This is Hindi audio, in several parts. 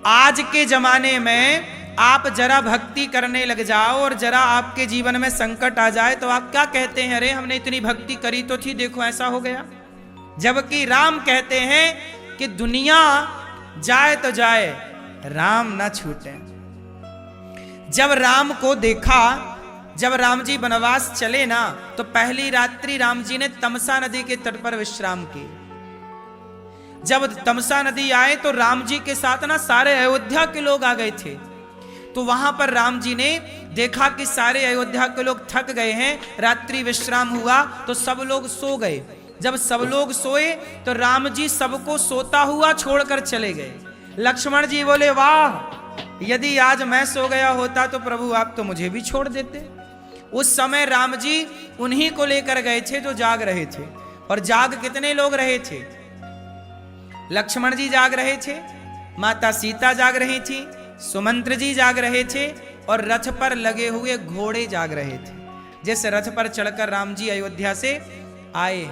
आज के जमाने में आप जरा भक्ति करने लग जाओ और जरा आपके जीवन में संकट आ जाए तो आप क्या कहते हैं, अरे हमने इतनी भक्ति करी तो थी, देखो ऐसा हो गया। जबकि राम कहते हैं कि दुनिया जाए तो जाए, राम ना छूटे। जब राम को देखा, जब राम जी वनवास चले ना, तो पहली रात्रि राम जी ने तमसा नदी के तट पर विश्राम की। जब तमसा नदी आए तो राम जी के साथ ना सारे अयोध्या के लोग आ गए थे। तो वहां पर राम जी ने देखा कि सारे अयोध्या के लोग थक गए हैं, रात्रि विश्राम हुआ तो सब लोग सो गए। जब सब लोग सोए तो राम जी सबको सोता हुआ छोड़कर चले गए। लक्ष्मण जी बोले, वाह, यदि आज मैं सो गया होता तो प्रभु आप तो मुझे भी छोड़ देते। उस समय राम जी उन्हीं को लेकर गए थे जो जाग रहे थे। और जाग कितने लोग रहे थे? लक्ष्मण जी जाग रहे थे, माता सीता जाग रही थी, सुमंत्र जी जाग रहे थे और रथ पर लगे हुए घोड़े जाग रहे थे। जिस रथ पर चढ़कर राम जी अयोध्या से आए,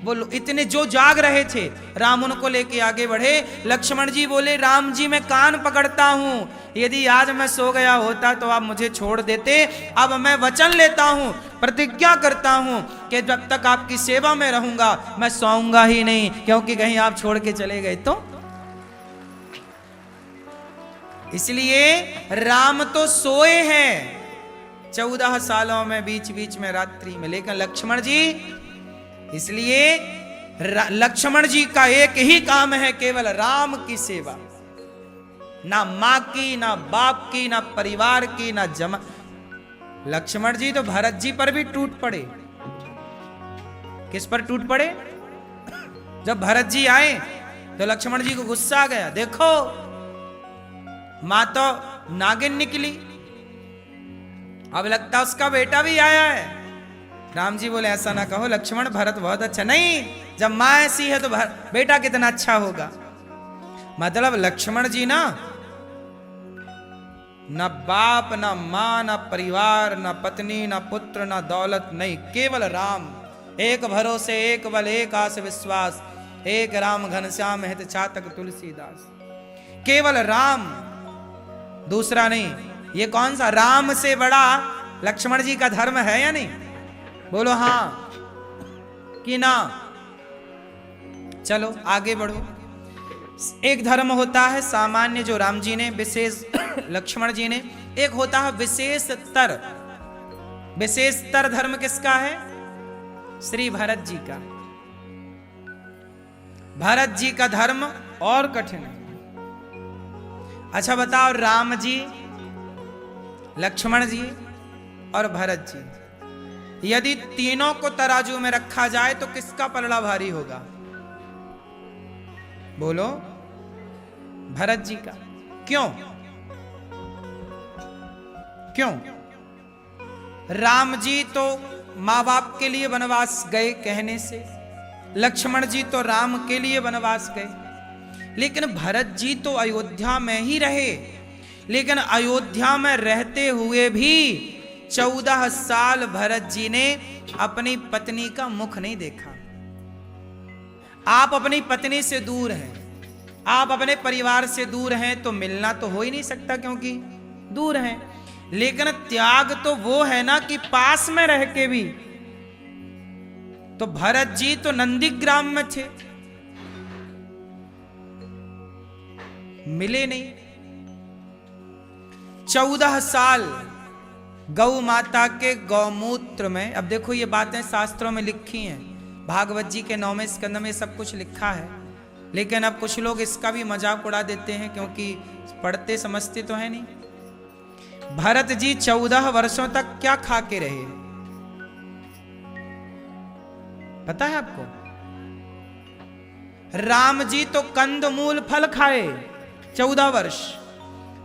वो इतने जो जाग रहे थे, राम उनको लेके आगे बढ़े। लक्ष्मण जी बोले, राम जी मैं कान पकड़ता हूं, यदि आज मैं सो गया होता तो आप मुझे छोड़ देते। अब मैं वचन लेता हूं, प्रतिज्ञा करता हूं कि जब तक आपकी सेवा में रहूंगा मैं सोऊंगा ही नहीं, क्योंकि कहीं आप छोड़ के चले गए तो। इसलिए राम तो सोए हैं 14 सालों में, बीच बीच में रात्रि में, लेकिन लक्ष्मण जी, इसलिए लक्ष्मण जी का एक ही काम है, केवल राम की सेवा। ना मां की, ना बाप की, ना परिवार की, ना जमा। लक्ष्मण जी तो भरत जी पर भी टूट पड़े। किस पर टूट पड़े? जब भरत जी आए तो लक्ष्मण जी को गुस्सा आ गया, देखो मां तो नागिन निकली, अब लगता उसका बेटा भी आया है। राम जी बोले, ऐसा ना कहो लक्ष्मण, भरत बहुत अच्छा। नहीं, जब मां ऐसी है तो बेटा कितना अच्छा होगा। मतलब लक्ष्मण जी ना बाप, ना मां, ना परिवार, ना पत्नी, ना पुत्र, ना दौलत, नहीं, केवल राम। एक भरोसे, एक बल, एक आस विश्वास, एक राम घनश्याम हित चातक तुलसीदास। केवल राम, दूसरा नहीं। ये कौन सा राम से बड़ा लक्ष्मण जी का धर्म है या नहीं? बोलो हां कि ना? चलो आगे बढ़ो। एक धर्म होता है सामान्य जो राम जी ने, विशेष लक्ष्मण जी ने। एक होता है विशेषतर। विशेषतर धर्म किसका है? श्री भरत जी का। भरत जी का धर्म और कठिन है। अच्छा बताओ, राम जी, लक्ष्मण जी और भरत जी, यदि तीनों को तराजू में रखा जाए तो किसका पलड़ा भारी होगा? बोलो, भरत जी का। क्यों? क्यों? राम जी तो मां बाप के लिए वनवास गए कहने से, लक्ष्मण जी तो राम के लिए वनवास गए, लेकिन भरत जी तो अयोध्या में ही रहे। लेकिन अयोध्या में रहते हुए भी 14 साल भरत जी ने अपनी पत्नी का मुख नहीं देखा। आप अपनी पत्नी से दूर हैं, आप अपने परिवार से दूर हैं, तो मिलना तो हो ही नहीं सकता क्योंकि दूर हैं। लेकिन त्याग तो वो है ना कि पास में रह के भी। तो भरत जी तो नंदीग्राम में थे, मिले नहीं। 14 साल गौ माता के गौमूत्र में। अब देखो ये बातें शास्त्रों में लिखी हैं, भागवत जी के 9वें स्कंद में सब कुछ लिखा है। लेकिन अब कुछ लोग इसका भी मजाक उड़ा देते हैं क्योंकि पढ़ते समझते तो है नहीं। भरत जी 14 वर्षों तक क्या खा के रहे, पता है आपको? राम जी तो कंद मूल फल खाए 14 वर्ष,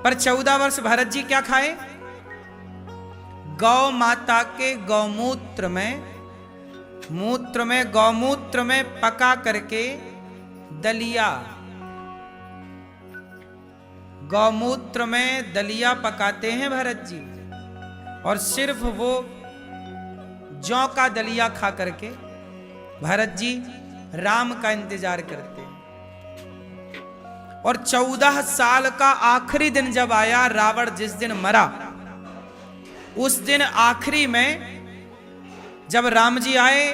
पर 14 वर्ष भरत जी क्या खाए? गौ माता के गौमूत्र गौमूत्र में पका करके दलिया, गौमूत्र में दलिया पकाते हैं भरत जी, और सिर्फ वो जौ का दलिया खा करके भरत जी राम का इंतजार करते हैं। और 14 साल का आखिरी दिन जब आया, रावण जिस दिन मरा, उस दिन आखिरी में जब राम जी आए,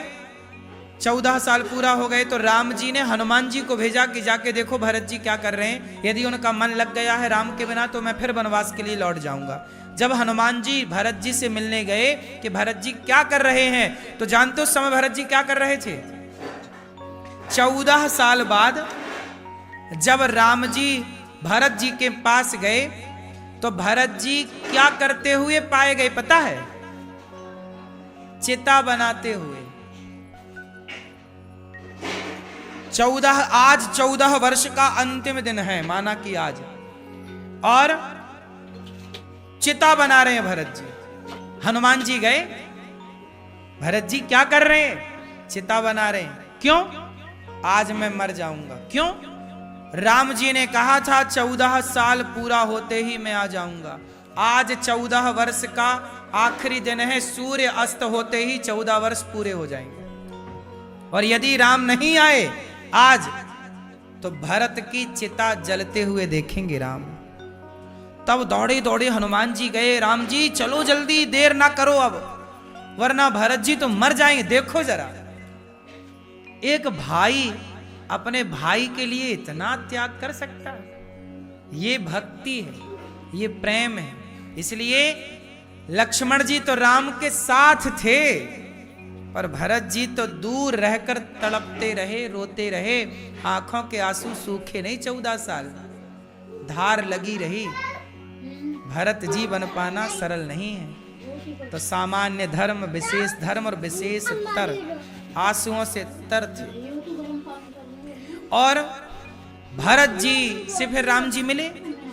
14 साल पूरा हो गए, तो राम जी ने हनुमान जी को भेजा कि जाके देखो भरत जी क्या कर रहे हैं, यदि उनका मन लग गया है राम के बिना तो मैं फिर वनवास के लिए लौट जाऊंगा। जब हनुमान जी भरत जी से मिलने गए कि भरत जी क्या कर रहे हैं, तो जानते उस समय भरत जी क्या कर रहे थे? 14 साल बाद जब राम जी भरत जी के पास गए तो भरत जी क्या करते हुए पाए गए पता है? चिता बनाते हुए। 14 14 वर्ष का अंतिम दिन है, माना कि आज, और चिता बना रहे हैं भरत जी। हनुमान जी गए, भरत जी क्या कर रहे हैं? चिता बना रहे हैं। क्यों? आज मैं मर जाऊंगा। क्यों? राम जी ने कहा था 14 साल पूरा होते ही मैं आ जाऊंगा। आज 14 वर्ष का आखिरी दिन है, सूर्य अस्त होते ही 14 वर्ष पूरे हो जाएंगे। और यदि राम नहीं आए आज, तो भरत की चिता जलते हुए देखेंगे राम। तब दौड़े दौड़े हनुमान जी गए, राम जी चलो जल्दी, देर ना करो अब, वरना भरत जी तो मर जाएंगे। देखो जरा, एक भाई अपने भाई के लिए इतना त्याग कर सकता है? ये भक्ति है, ये प्रेम है। इसलिए लक्ष्मण जी तो राम के साथ थे, पर भरत जी तो दूर रहकर तड़पते रहे, रोते रहे, आंखों के आंसू सूखे नहीं। 14 साल धार लगी रही। भरत जी बन पाना सरल नहीं है। तो सामान्य धर्म, विशेष धर्म और विशेष तर, आंसुओं से तर थे। और भरत जी से फिर राम जी मिले,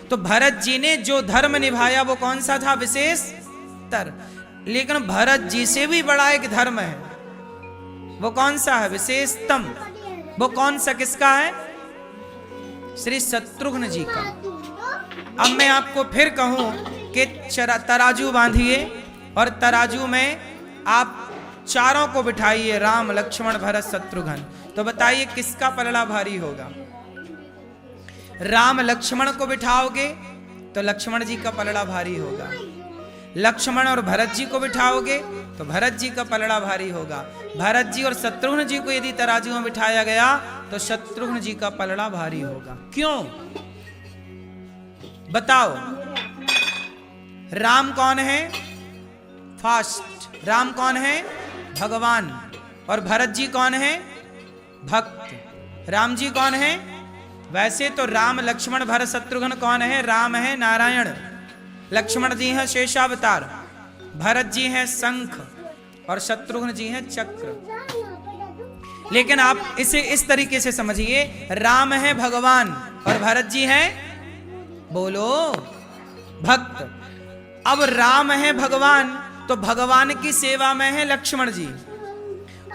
तो भरत जी ने जो धर्म निभाया वो कौन सा था? विशेष तर। लेकिन भरत जी से भी बड़ा एक धर्म है, वो कौन सा है? विशेषतम। वो कौन सा, किसका है? श्री शत्रुघ्न जी का। अब मैं आपको फिर कहूं कि तराजू बांधिए और तराजू में आप चारों को बिठाइए, राम लक्ष्मण भरत शत्रुघ्न, तो बताइए किसका पलड़ा भारी होगा? राम लक्ष्मण को बिठाओगे तो लक्ष्मण जी का पलड़ा भारी होगा। लक्ष्मण और भरत जी को बिठाओगे तो भरत जी का पलड़ा भारी होगा। भरत जी और शत्रुघ्न जी को यदि तराजू में बिठाया गया तो शत्रुघ्न जी का पलड़ा भारी होगा। क्यों? बताओ। राम कौन है? फास्ट। राम कौन है? भगवान। और भरत जी कौन है? भक्त। राम जी कौन है? वैसे तो राम लक्ष्मण भरत शत्रुघ्न कौन है? राम है नारायण, लक्ष्मण जी हैं शेषावतार, भरत जी हैं शंख और शत्रुघ्न जी हैं चक्र। लेकिन आप इसे इस तरीके से समझिए, राम है भगवान और भरत जी हैं, बोलो, भक्त। अब राम है भगवान तो भगवान की सेवा में है लक्ष्मण जी,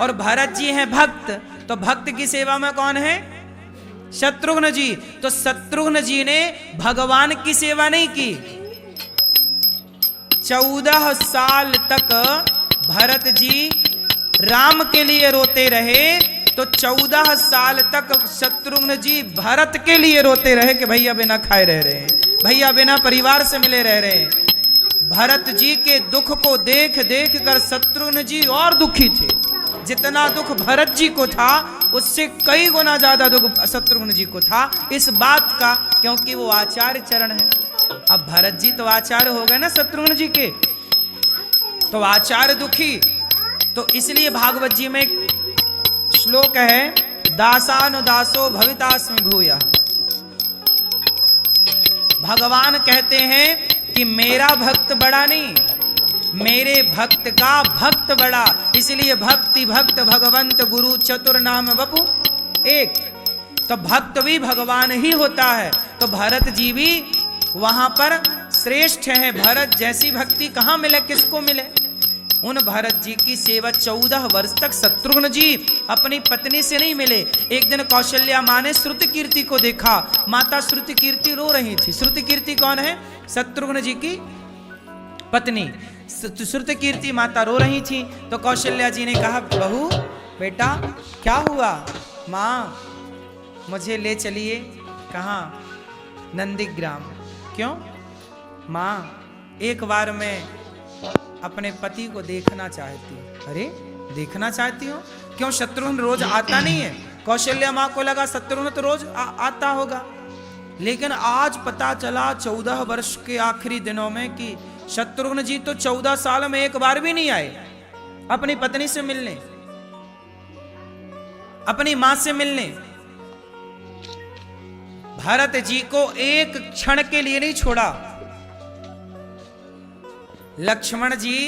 और भरत जी हैं भक्त तो भक्त की सेवा में कौन है? शत्रुघ्न जी। तो शत्रुघ्न जी ने भगवान की सेवा नहीं की। 14 साल तक भरत जी राम के लिए रोते रहे, तो 14 साल तक शत्रुघ्न जी भरत के लिए रोते रहे कि भैया बिना खाए रह रहे हैं, भैया बिना परिवार से मिले रह रहे हैं। भरत जी के दुख को देख देख कर शत्रुघ्न जी और दुखी थे। जितना दुख भरत जी को था उससे कई गुना ज्यादा दुख शत्रुघ्न जी को था। इस बात का, क्योंकि वो आचार्य चरण है। अब भरत जी तो आचार्य हो गए ना शत्रुघ्न जी के, तो आचार्य दुखी। तो इसलिए भागवत जी में एक श्लोक है, दासानुदासो भवितास्मि भूयः। भगवान कहते हैं कि मेरा भक्त बड़ा नहीं, मेरे भक्त का भक्त बड़ा। इसलिए भक्ति भक्त भगवंत गुरु चतुर नाम वपु एक। तो भक्त भी भगवान ही होता है। तो भरत जी भी वहां पर श्रेष्ठ है। भरत जैसी भक्ति कहां मिले, किसको मिले? उन भरत जी की सेवा 14 वर्ष तक शत्रुघ्न जी अपनी पत्नी से नहीं मिले। एक दिन कौशल्या माँ ने श्रुति कीर्ति को देखा, माता श्रुति कीर्ति रो रही थी। श्रुति कीर्ति कौन है? शत्रुघ्न जी की पत्नी। श्रुति कीर्ति माता रो रही थी, तो कौशल्या जी ने कहा, बहू बेटा क्या हुआ? माँ मुझे ले चलिए। कहाँ? नंदीग्राम। क्यों? माँ एक बार मैं अपने पति को देखना चाहती हूँ। अरे देखना चाहती हो? क्यों शत्रुघ्न रोज आता नहीं है? कौशल्या माँ को लगा शत्रुघ्न तो रोज आता होगा, लेकिन आज पता चला 14 वर्ष के आखिरी दिनों में कि शत्रुघ्न जी तो 14 साल में एक बार भी नहीं आए अपनी पत्नी से मिलने, अपनी मां से मिलने। भरत जी को एक क्षण के लिए नहीं छोड़ा। लक्ष्मण जी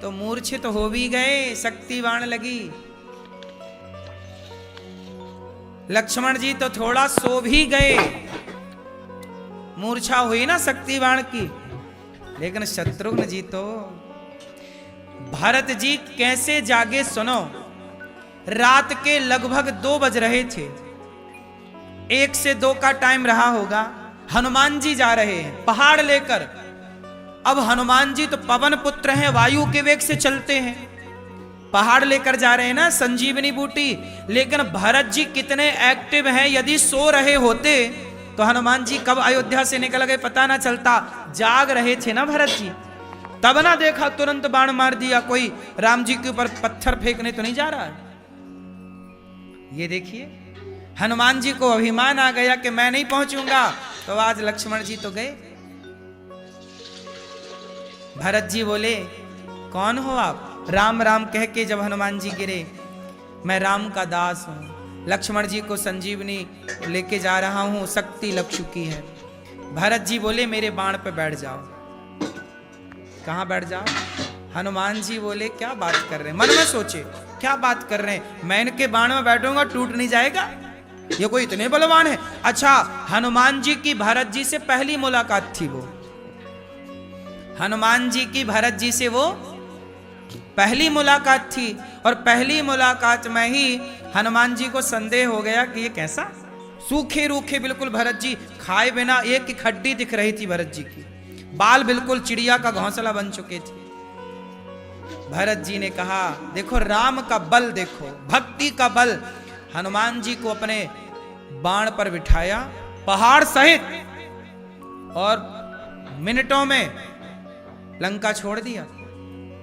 तो मूर्छित हो भी गए, शक्ति बाण लगी। लक्ष्मण जी तो थोड़ा सो भी गए, मूर्छा हुई ना शक्ति बाण की। लेकिन शत्रुघ्न जी तो, भरत जी कैसे जागे सुनो। रात के लगभग 2 बज रहे थे, 1 से 2 का टाइम रहा होगा। हनुमान जी जा रहे हैं पहाड़ लेकर। अब हनुमान जी तो पवन पुत्र हैं, वायु के वेग से चलते हैं, पहाड़ लेकर जा रहे हैं ना, संजीवनी बूटी। लेकिन भरत जी कितने एक्टिव हैं, यदि सो रहे होते तो हनुमान जी कब अयोध्या से निकल गए पता ना चलता। जाग रहे थे ना भरत जी, तब ना देखा तुरंत बाण मार दिया। कोई राम जी के ऊपर पत्थर फेंकने तो नहीं जा रहा है। ये देखिए हनुमान जी को अभिमान आ गया कि मैं नहीं पहुंचूंगा, तो आज लक्ष्मण जी तो गए। भरत जी बोले कौन हो आप? राम राम कह के जब हनुमान जी गिरे, मैं राम का दास हूं, लक्ष्मण जी को संजीवनी लेके जा रहा हूं, शक्ति लग चुकी है। भरत जी बोले मेरे बाण पे बैठ जाओ। कहां बैठ जाओ? हनुमान जी बोले क्या बात कर रहे हैं? मन में सोचे क्या बात कर रहे हैं, मैं इनके बाण में बैठूंगा टूट नहीं जाएगा? ये कोई इतने बलवान है? अच्छा, हनुमान जी की भरत जी से पहली मुलाकात थी। वो हनुमान जी की भरत जी से वो पहली मुलाकात थी, और पहली मुलाकात में ही हनुमान जी को संदेह हो गया कि ये कैसा सूखे रूखे बिल्कुल भरत जी, खाए बिना एक की हड्डी दिख रही थी भरत जी की, बाल बिल्कुल चिड़िया का घोंसला बन चुके थे। भरत जी ने कहा देखो राम का बल देखो, भक्ति का बल। हनुमान जी को अपने बाण पर बिठाया पहाड़ सहित, और मिनटों में लंका छोड़ दिया।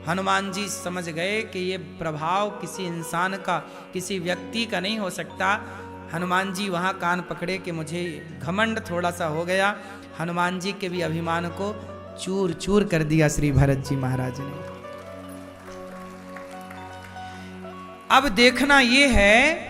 हनुमान जी समझ गए कि ये प्रभाव किसी इंसान का, किसी व्यक्ति का नहीं हो सकता। हनुमान जी वहां कान पकड़े कि मुझे घमंड थोड़ा सा हो गया। हनुमान जी के भी अभिमान को चूर चूर कर दिया श्री भरत जी महाराज ने। अब देखना ये है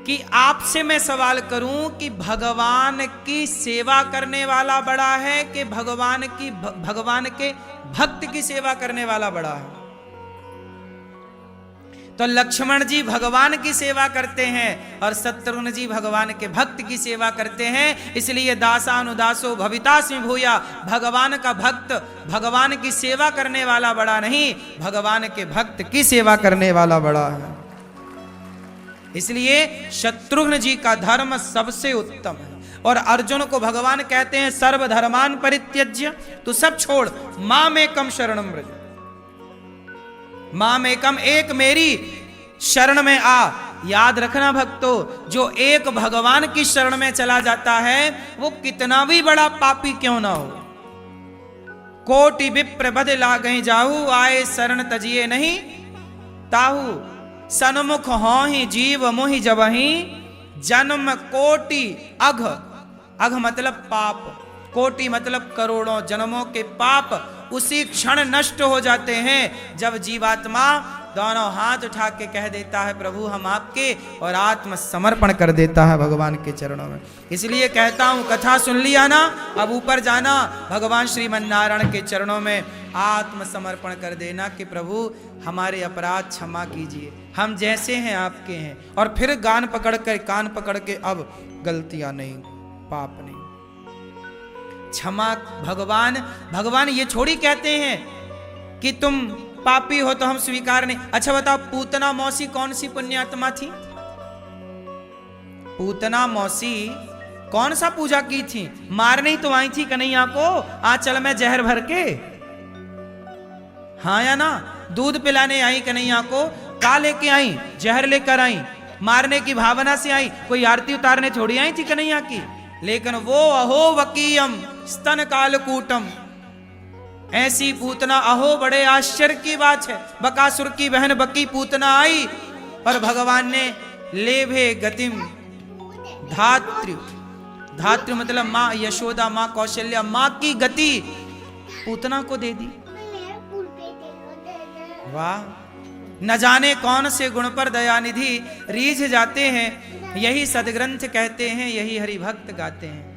कि आपसे मैं सवाल करूं कि भगवान की सेवा करने वाला बड़ा है कि भगवान के भक्त की सेवा करने वाला बड़ा है? तो लक्ष्मण जी भगवान की सेवा करते हैं और शत्रुघ्न जी भगवान के भक्त की सेवा करते हैं। इसलिए दासानुदासो भवितास्मि भूया, भगवान का भक्त भगवान की सेवा करने वाला बड़ा नहीं, भगवान के भक्त की सेवा करने वाला बड़ा है। इसलिए शत्रुघ्न जी का धर्म सबसे उत्तम है। और अर्जुन को भगवान कहते हैं सर्वधर्मान परित्यज्य, तू सब छोड़, मामेकम शरणम व्रज, मामेकम एक मेरी शरण में आ। याद रखना भक्तों, जो एक भगवान की शरण में चला जाता है वो कितना भी बड़ा पापी क्यों ना हो। कोटि विप्र बद लागहि जाहू, आए शरण तजिए नहीं ताहू। सन्मुख हो ही जीव मोहि जबहि, जन्म कोटि अघ, अघ मतलब पाप, कोटि मतलब करोड़ों जन्मों के पाप उसी क्षण नष्ट हो जाते हैं जब जीवात्मा दोनों हाथ उठा के कह देता है प्रभु हम आपके, और आत्म समर्पण कर देता है भगवान के चरणों में। इसलिए कहता हूं कथा सुन लिया ना, अब ऊपर जाना भगवान श्रीमन्नारायण के चरणों में आत्म समर्पण कर देना कि प्रभु हमारे अपराध क्षमा कीजिए, हम जैसे हैं आपके हैं। और फिर कान पकड़ के अब गलतियां नहीं, पाप नहीं, क्षमा। भगवान ये छोड़ी कहते हैं कि तुम पापी हो तो हम स्वीकार नहीं। अच्छा बताओ, पूतना मौसी कौन सी पुण्यात्मा थी? पूतना मौसी कौन सा पूजा की थी? मारने ही तो आई थी कन्हैया को आंचल में जहर भर के, हाँ या ना? दूध पिलाने आई कन्हैया को, का लेके आई? जहर लेकर आई, मारने की भावना से आई, कोई आरती उतारने थोड़ी आई थी कन्हैया की। लेकिन वो अहो वकीयम स्तन कालकूटम, ऐसी पूतना, अहो बड़े आश्चर्य की बात है। बकासुर की बहन बकी पूतना आई और भगवान ने लेभे गतिम धात्री, धात्री मतलब माँ यशोदा, माँ कौशल्या, माँ की गति पूतना को दे दी। वाह, न जाने कौन से गुण पर दयानिधि रीझ जाते हैं, यही सदग्रंथ कहते हैं, यही हरि भक्त गाते हैं।